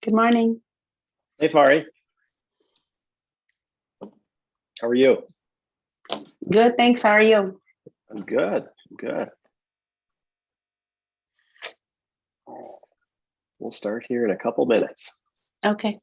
Good morning. Hey, Fari. How are you? Good, thanks. How are you? I'm good. I'm good. We'll start here in a couple minutes. Okay.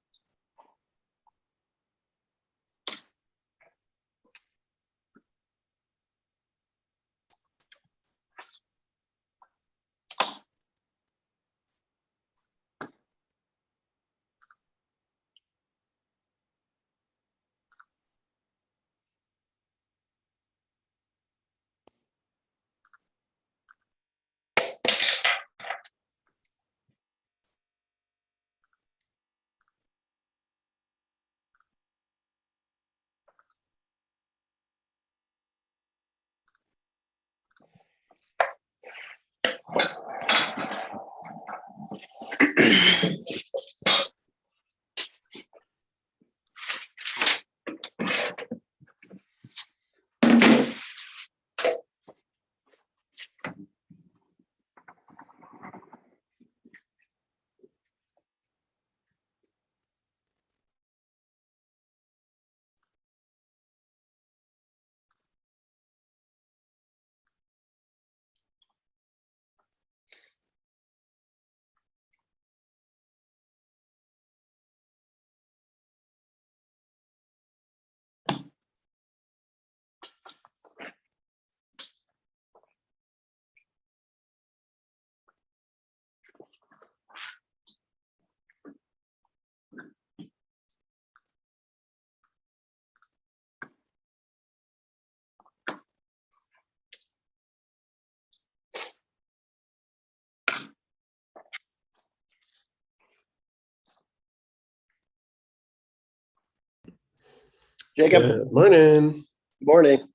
Jacob, Good morning. morning.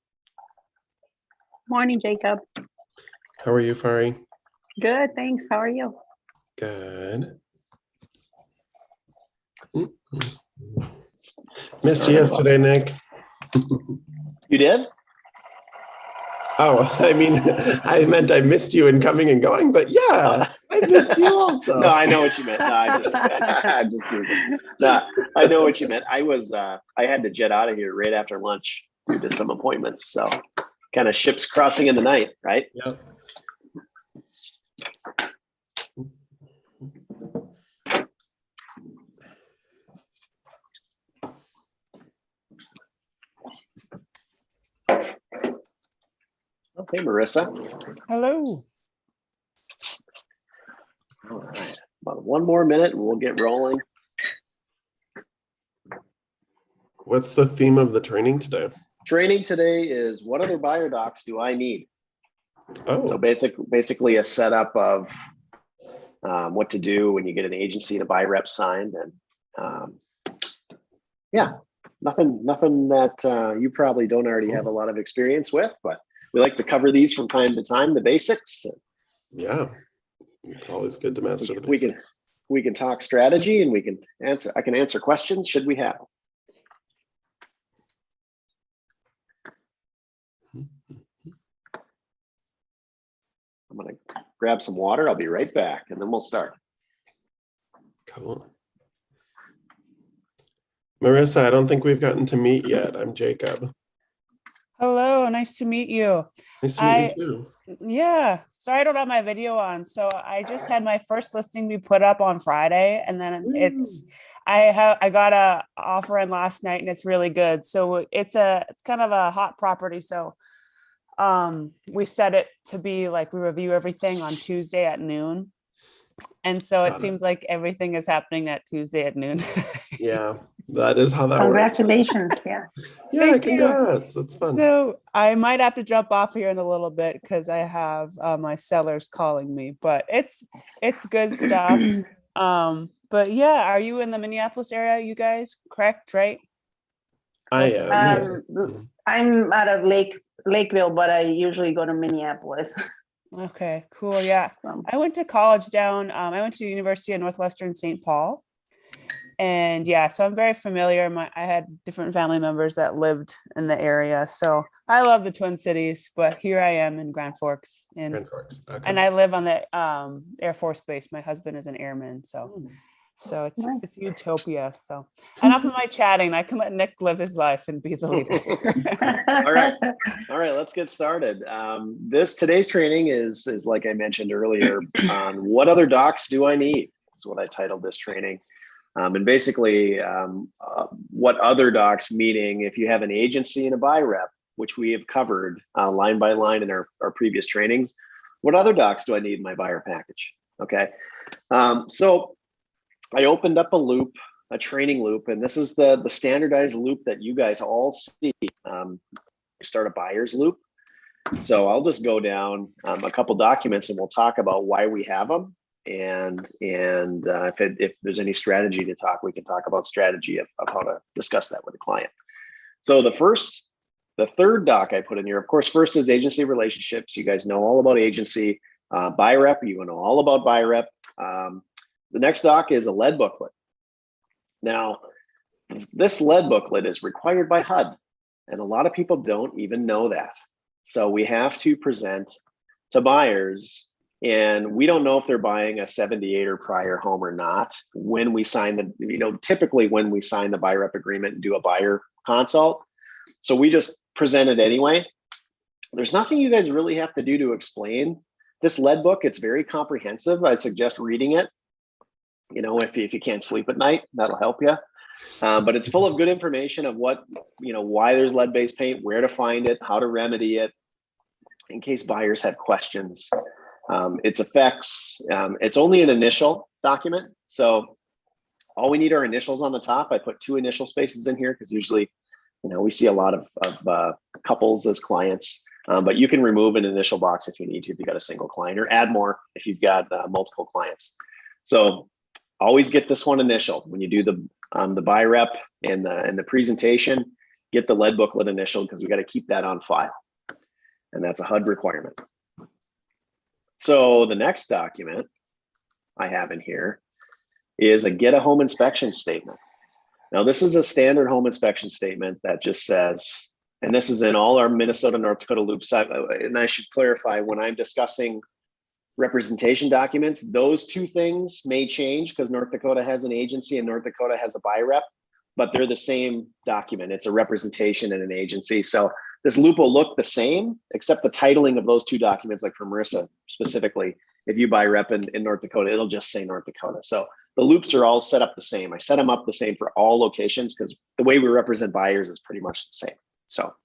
Morning, Jacob. How are you, Fari? Good, thanks. How are you? Good. Missed you yesterday, Nick. You did? Oh, I mean, I meant I missed you in coming and going, but yeah, I missed you also. No, I know what you meant. No, I'm just teasing. No, I know what you meant. I had to jet out of here right after lunch due to some appointments. So kind of ships crossing in the night, right? Yep. Okay, Marissa. Hello. All right. About one more minute and we'll get rolling. What's the theme of the training today? Training today is what other buyer docs do I need? Oh, So basically a setup of what to do when you get an agency to buy rep signed, and yeah, nothing that you probably don't already have a lot of experience with, but we like to cover these from time to time, the basics. yeah. It's always good to master the We can basics. talk strategy, and I can answer questions should we have. I'm gonna grab some water. I'll be right back, and then we'll start. Cool. Marissa, I don't think we've gotten to meet yet. I'm Jacob. Hello, nice to meet you. Nice to meet you too. Yeah, sorry I don't have my video on. So I just had my first listing be put up on Friday, and then I got a offer in last night and it's really good. So it's kind of a hot property. So we set it to be like we review everything on Tuesday at noon. And so Got it seems like everything is happening that Tuesday at noon. Yeah, that is how that Congratulations. Yeah. works. Yeah, Thank you. congrats. That's fun. So I might have to jump off here in a little bit because I have my sellers calling me, but it's good stuff. But yeah, are you in the Minneapolis area, you guys? Correct, right? I am. I'm out of Lakeville, but I usually go to Minneapolis. Okay, cool. Yeah. So, I went to college down, I went to the University of Northwestern St. Paul. And yeah, so I'm very familiar. I had different family members that lived in the area. So I love the Twin Cities, but here I am in Grand Forks. Grand Forks. Okay. And I live on the Air Force Base. My husband is an airman. So So Nice. it's utopia. So enough of my chatting. I can let Nick live his life and be the leader. All right. All right, let's get started. Today's training is like I mentioned earlier, on what other docs do I need? That's what I titled this training. And basically, what other docs, meaning if you have an agency and a buy rep, which we have covered line by line in our previous trainings, what other docs do I need in my buyer package? Okay, so I opened up a training loop, and this is the standardized loop that you guys all see. Start a buyer's loop. So I'll just go down a couple documents and we'll talk about why we have them. And if there's any strategy to talk, we can talk about strategy of how to discuss that with a client. So the third doc I put in here, of course, first is agency relationships. You guys know all about agency. Buy rep, you know all about buy rep. The next doc is a lead booklet. Now, this lead booklet is required by HUD, and a lot of people don't even know that. So we have to present to buyers, and we don't know if they're buying a 78 or prior home or not when we sign typically when we sign the buy rep agreement and do a buyer consult. So we just present it anyway. There's nothing you guys really have to do to explain this lead book. It's very comprehensive. I'd suggest reading it. If you can't sleep at night, that'll help you. But it's full of good information of why there's lead-based paint, where to find it, how to remedy it, in case buyers have questions. Its effects. It's only an initial document, so all we need are initials on the top. I put 2 initial spaces in here because usually, we see a lot of couples as clients. But you can remove an initial box if you need to, if you've got a single client, or add more if you've got multiple clients. So always get this one initial when you do the buy rep and the presentation. Get the lead booklet initial because we got to keep that on file, and that's a HUD requirement. So the next document I have in here is a get a home inspection statement. Now this is a standard home inspection statement that just says, and this is in all our Minnesota, North Dakota loops. And I should clarify, when I'm discussing representation documents, those 2 things may change because North Dakota has an agency and North Dakota has a buy rep, but they're the same document. It's a representation and an agency. So this loop will look the same, except the titling of those 2 documents, like for Marissa specifically, if you buy rep in North Dakota, it'll just say North Dakota. So the loops are all set up the same. I set them up the same for all locations because the way we represent buyers is pretty much the same. So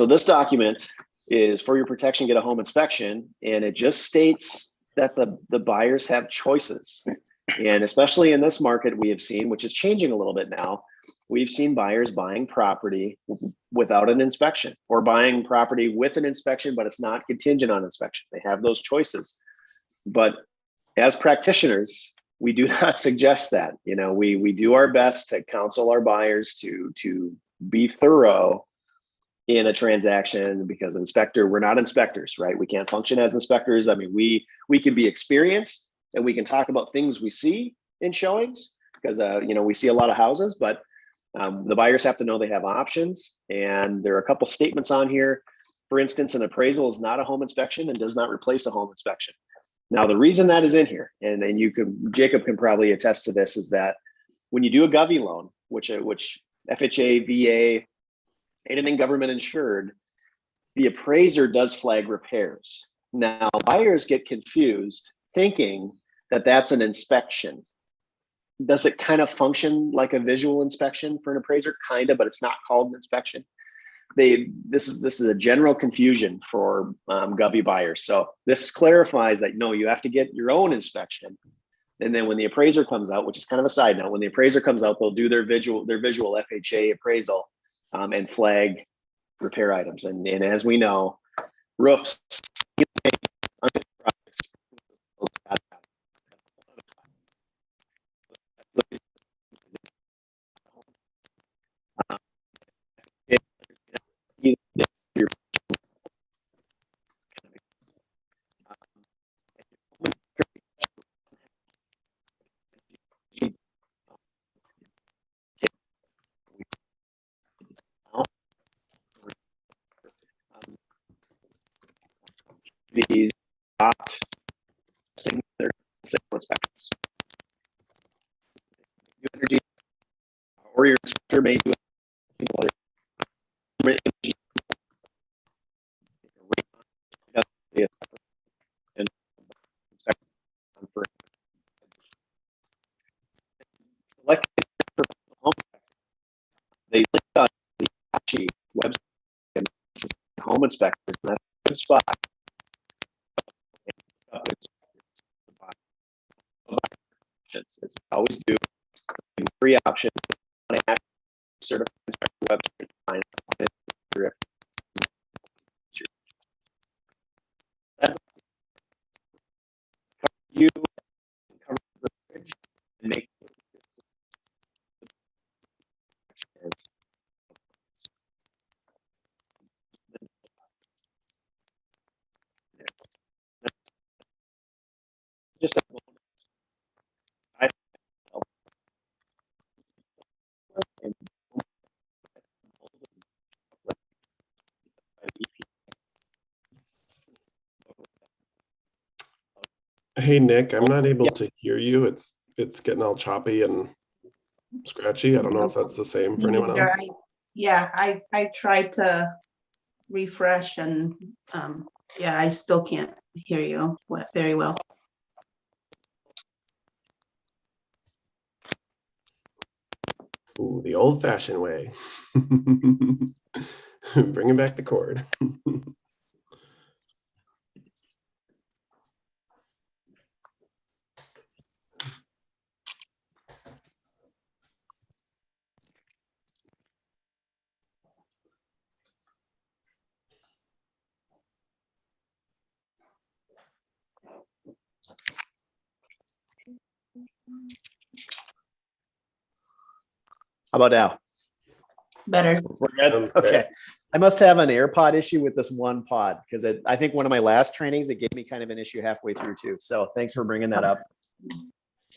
this document is for your protection, get a home inspection. And it just states that the buyers have choices. And especially in this market, we have seen, which is changing a little bit now, we've seen buyers buying property without an inspection, or buying property with an inspection, but it's not contingent on inspection. They have those choices. But as practitioners, we do not suggest that. We do our best to counsel our buyers to be thorough in a transaction, because we're not inspectors, right? We can't function as inspectors. I mean, we can be experienced and we can talk about things we see in showings because, we see a lot of houses, but the buyers have to know they have options. And there are a couple statements on here. For instance, an appraisal is not a home inspection and does not replace a home inspection. Now, the reason that is in here, and Jacob can probably attest to this, is that when you do a Govy loan, which FHA, VA, anything government insured, the appraiser does flag repairs. Now, buyers get confused thinking that that's an inspection. Does it kind of function like a visual inspection for an appraiser? Kind of, but it's not called an inspection. This is a general confusion for Govy buyers. So this clarifies that no, you have to get your own inspection. And then when the appraiser comes out, which is kind of a side note, when the appraiser comes out, they'll do their visual FHA appraisal and flag repair items. And as we know, roofs, these not single inspections. spot. It's always do free option. Certified inspector website. Find you cover the bridge and make just a I Hey, Nick, I'm not able to hear you. It's getting all choppy and scratchy. I don't know if that's the same for anyone else. Yeah, I tried to refresh and, yeah, I still can't hear you very well. Ooh, the old-fashioned way. Bringing back the cord. How about now? Better. We're good? Sounds Okay. good. I must have an AirPod issue with this one pod because I think one of my last trainings, it gave me kind of an issue halfway through too. So thanks for bringing that up.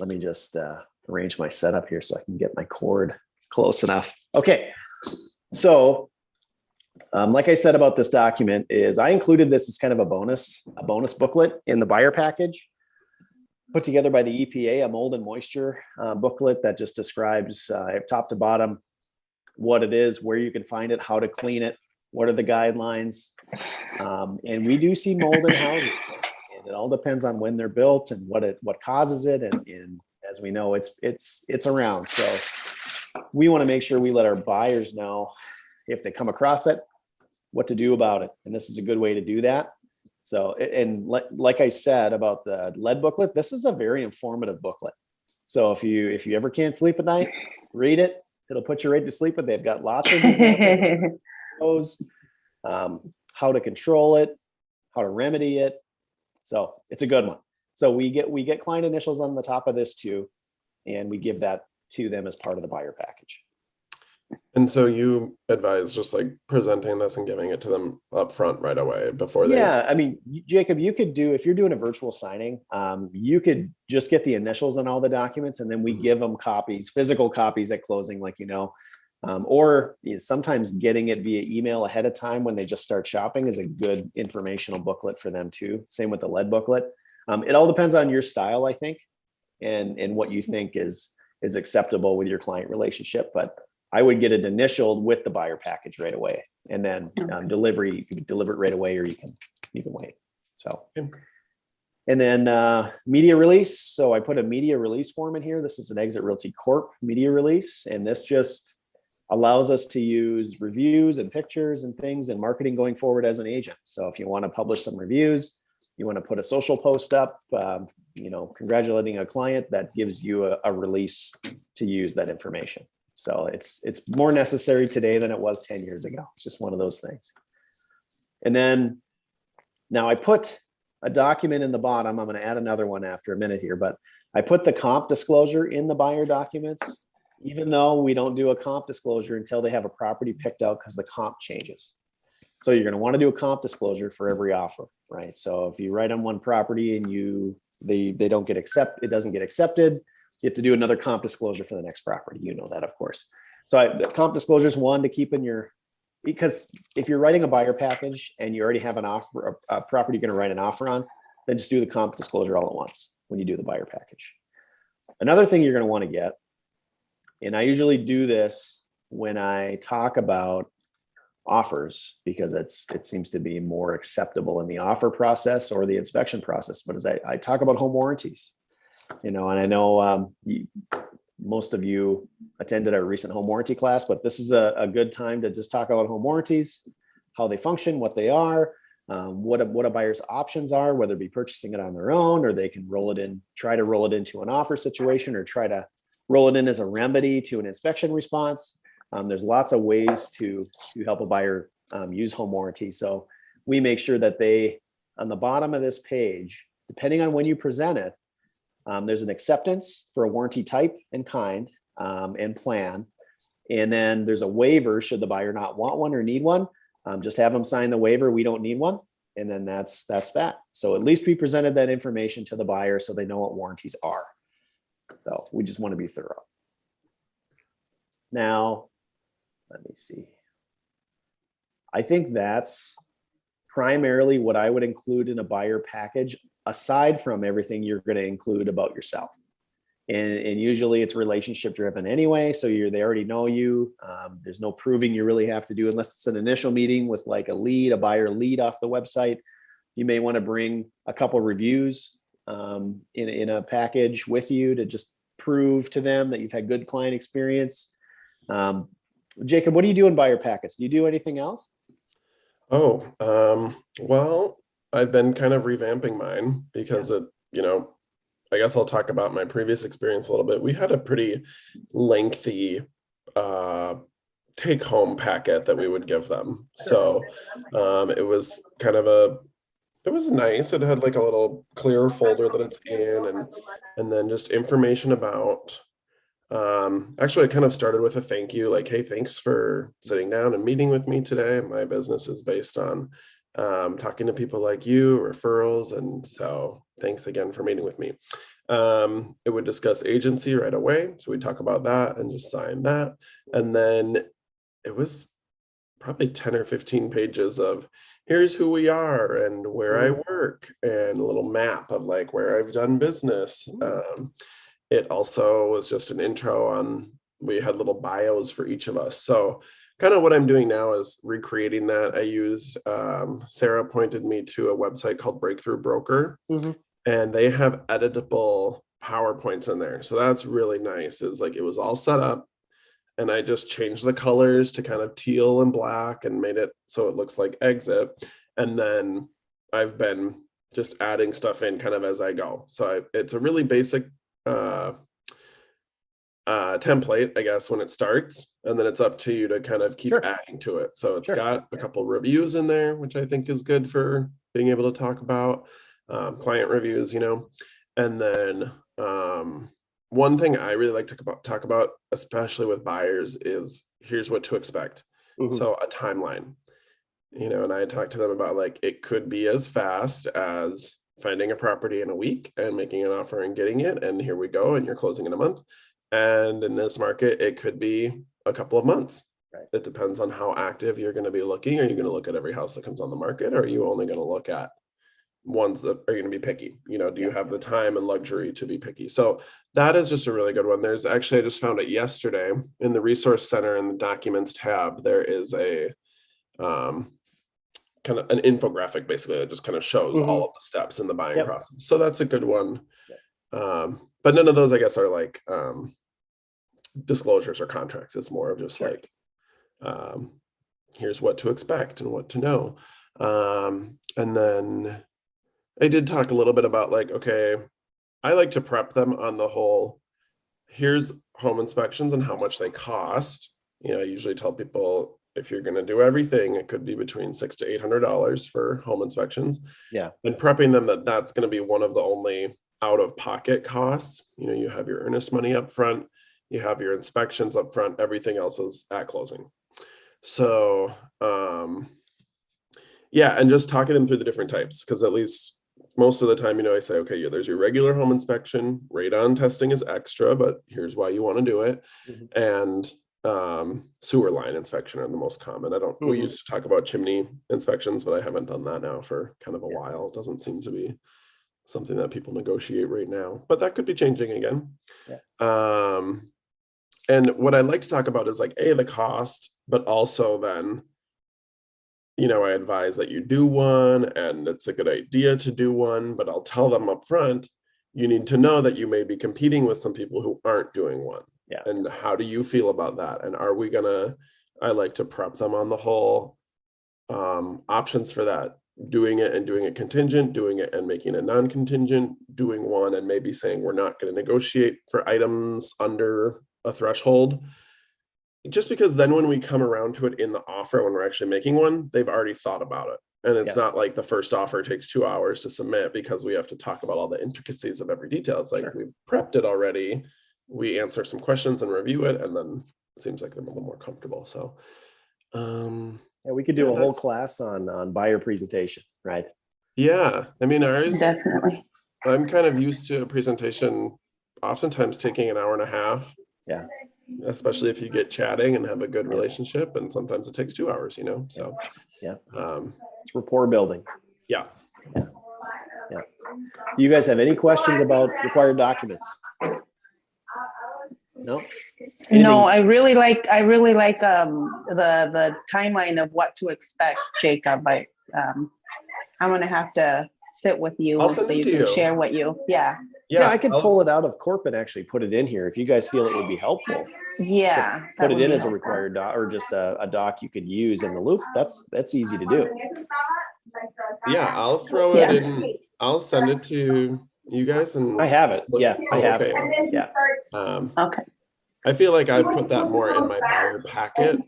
Let me just arrange my setup here so I can get my cord close enough. Okay. So like I said about this document is I included this as kind of a bonus booklet in the buyer package put together by the EPA, a mold and moisture booklet that just describes top to bottom what it is, where you can find it, how to clean it, what are the guidelines. And we do see mold in houses, and it all depends on when they're built and what causes it. And as we know, it's around. So we want to make sure we let our buyers know if they come across it, what to do about it. And this is a good way to do that. So, and like I said about the lead booklet, this is a very informative booklet. So if you ever can't sleep at night, read it. It'll put you right to sleep, but they've got lots of examples, how to control it, how to remedy it. So it's a good one. So we get client initials on the top of this too, and we give that to them as part of the buyer package. And so you advise just like presenting this and giving it to them up front right away before they. Yeah, I mean, Jacob, you could do, if you're doing a virtual signing, you could just get the initials on all the documents and then we give them copies, physical copies at closing, like, or sometimes getting it via email ahead of time when they just start shopping is a good informational booklet for them too. Same with the lead booklet. It all depends on your style, I think, and what you think is acceptable with your client relationship. But I would get it initialed with the buyer package right away, and then delivery, you can deliver it right away, or you can wait. So, and then media release. So I put a media release form in here. This is an Exit Realty Corp media release, and this just allows us to use reviews and pictures and things in marketing going forward as an agent. So if you want to publish some reviews, you want to put a social post up, congratulating a client, that gives you a release to use that information. So it's more necessary today than it was 10 years ago. It's just one of those things. And then now I put a document in the bottom. I'm going to add another one after a minute here, but I put the comp disclosure in the buyer documents, even though we don't do a comp disclosure until they have a property picked out because the comp changes. So you're going to want to do a comp disclosure for every offer, right? So if you write on one property and they don't get it doesn't get accepted, you have to do another comp disclosure for the next property. You know that, of course. So the comp disclosure is one to keep in because if you're writing a buyer package and you already have an offer, a property you're going to write an offer on, then just do the comp disclosure all at once when you do the buyer package. Another thing you're going to want to get, and I usually do this when I talk about offers because it seems to be more acceptable in the offer process or the inspection process. But as I talk about home warranties, and I know most of you attended our recent home warranty class, but this is a good time to just talk about home warranties, how they function, what they are, what a buyer's options are, whether it be purchasing it on their own, or they can try to roll it into an offer situation, or try to roll it in as a remedy to an inspection response. There's lots of ways to help a buyer use home warranty. So we make sure that on the bottom of this page, depending on when you present it, there's an acceptance for a warranty type and kind and plan. And then there's a waiver should the buyer not want one or need one. Just have them sign the waiver. We don't need one. And then that's that. So at least we presented that information to the buyer so they know what warranties are. So we just want to be thorough. Now, let me see. I think that's primarily what I would include in a buyer package, aside from everything you're going to include about yourself. And usually it's relationship driven anyway. So they already know you. There's no proving you really have to do unless it's an initial meeting with like a buyer lead off the website. You may want to bring a couple reviews in a package with you to just prove to them that you've had good client experience. Jacob, what do you do in buyer packets? Do you do anything else? Oh, well, I've been kind of revamping mine because I guess I'll talk about my previous experience a little bit. We had a pretty lengthy take home packet that we would give them. So it was it was nice. It had like a little clear folder that it's in, and then just information about, actually it kind of started with a thank you, like, hey, thanks for sitting down and meeting with me today. My business is based on talking to people like you, referrals, and so thanks again for meeting with me. It would discuss agency right away, so we'd talk about that and just sign that. And then it was probably 10 or 15 pages of here's who we are and where I work, and a little map of like where I've done business. It also was just an intro on, we had little bios for each of us. So kind of what I'm doing now is recreating that. I used, Sarah pointed me to a website called Breakthrough Broker, and they have editable PowerPoints in there. So that's really nice. It's like, it was all set up and I just changed the colors to kind of teal and black and made it so it looks like Exit. And then I've been just adding stuff in kind of as I go. So it's a really basic template, I guess, when it starts, and then it's up to you to kind of keep adding to it. So it's got a couple reviews in there, which I think is good for being able to talk about client reviews, and then one thing I really like to talk about, especially with buyers, is here's what to expect. So a timeline, and I talked to them about like, it could be as fast as finding a property in a week and making an offer and getting it, and here we go, and you're closing in a month. And in this market, it could be a couple of months. It depends on how active you're going to be looking. Are you going to look at every house that comes on the market, or are you only going to look at ones that are going to be picky? Do you have the time and luxury to be picky? So that is just a really good one. There's actually, I just found it yesterday in the resource center in the documents tab, there is a kind of an infographic basically that just kind of shows all of the steps in the buying process. So that's a good one. But none of those, I guess, are like disclosures or contracts. It's more of just like, here's what to expect and what to know. And then I did talk a little bit about like, okay, I like to prep them on the whole, here's home inspections and how much they cost. I usually tell people, if you're going to do everything, it could be between $600 to $800 for home inspections. And prepping them that that's going to be one of the only out-of-pocket costs. You have your earnest money up front, you have your inspections up front, everything else is at closing. So and just talking them through the different types, because at least most of the time, I say, okay, there's your regular home inspection, radon testing is extra, but here's why you want to do it. And sewer line inspection are the most common. We used to talk about chimney inspections, but I haven't done that now for kind of a while. It doesn't seem to be something that people negotiate right now, but that could be changing again. And what I like to talk about is like, the cost, but also then, I advise that you do one, and it's a good idea to do one, but I'll tell them up front, you need to know that you may be competing with some people who aren't doing one. And how do you feel about that? And I like to prep them on the whole options for that. doing it and doing it contingent, doing it and making it non-contingent, doing one and maybe saying we're not going to negotiate for items under a threshold. Just because then when we come around to it in the offer, when we're actually making one, they've already thought about it. And it's not like the first offer takes 2 hours to submit because we have to talk about all the intricacies of every detail. It's like we've prepped it already. We answer some questions and review it, and then it seems like they're a little more comfortable. So Yeah, we could do a whole class on buyer presentation, right? yeah, I mean, ours, Definitely. I'm kind of used to a presentation oftentimes taking an hour and a half. Yeah. Especially if you get chatting and have a good relationship, and sometimes it takes 2 hours, so Yeah. It's rapport building. yeah. Do you guys have any questions about required documents? No? No, I really like the timeline of what to expect, Jacob. I'm gonna have to sit with you I'll so send it you to can you. share what you, Yeah, I could I'll- pull it out of Corp and actually put it in here if you guys feel it would be helpful. yeah. Put that it would in be as a helpful. required doc or just a doc you could use in the loop. That's easy to do. Yeah, I'll throw it in. I'll send it to you guys and I have it. Yeah, I have it. okay. Yeah. Okay. I feel like I put that more in my buyer packet,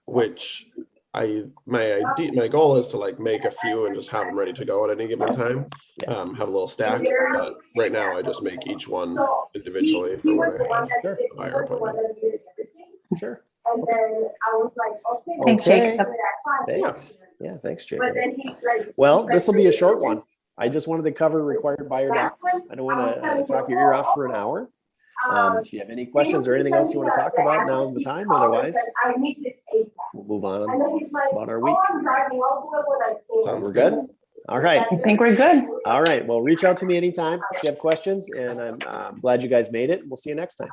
which my goal is to like make a few and just have them ready to go at any given time. Have a little stack, but right now I just make each one individually for when I have Sure. a buyer appointment. Sure. Thanks, Okay. Jacob. Thanks. Yeah, thanks, Jacob. Well, this will be a short one. I just wanted to cover required buyer documents. I don't want to talk your ear off for an hour. If you have any questions or anything else you want to talk about, now's the time. Otherwise, we'll move on about our week. Sounds We're good? All right. I think we're good. All right. Well, reach out to me anytime if you have questions, and I'm glad you guys made it. We'll see you next time.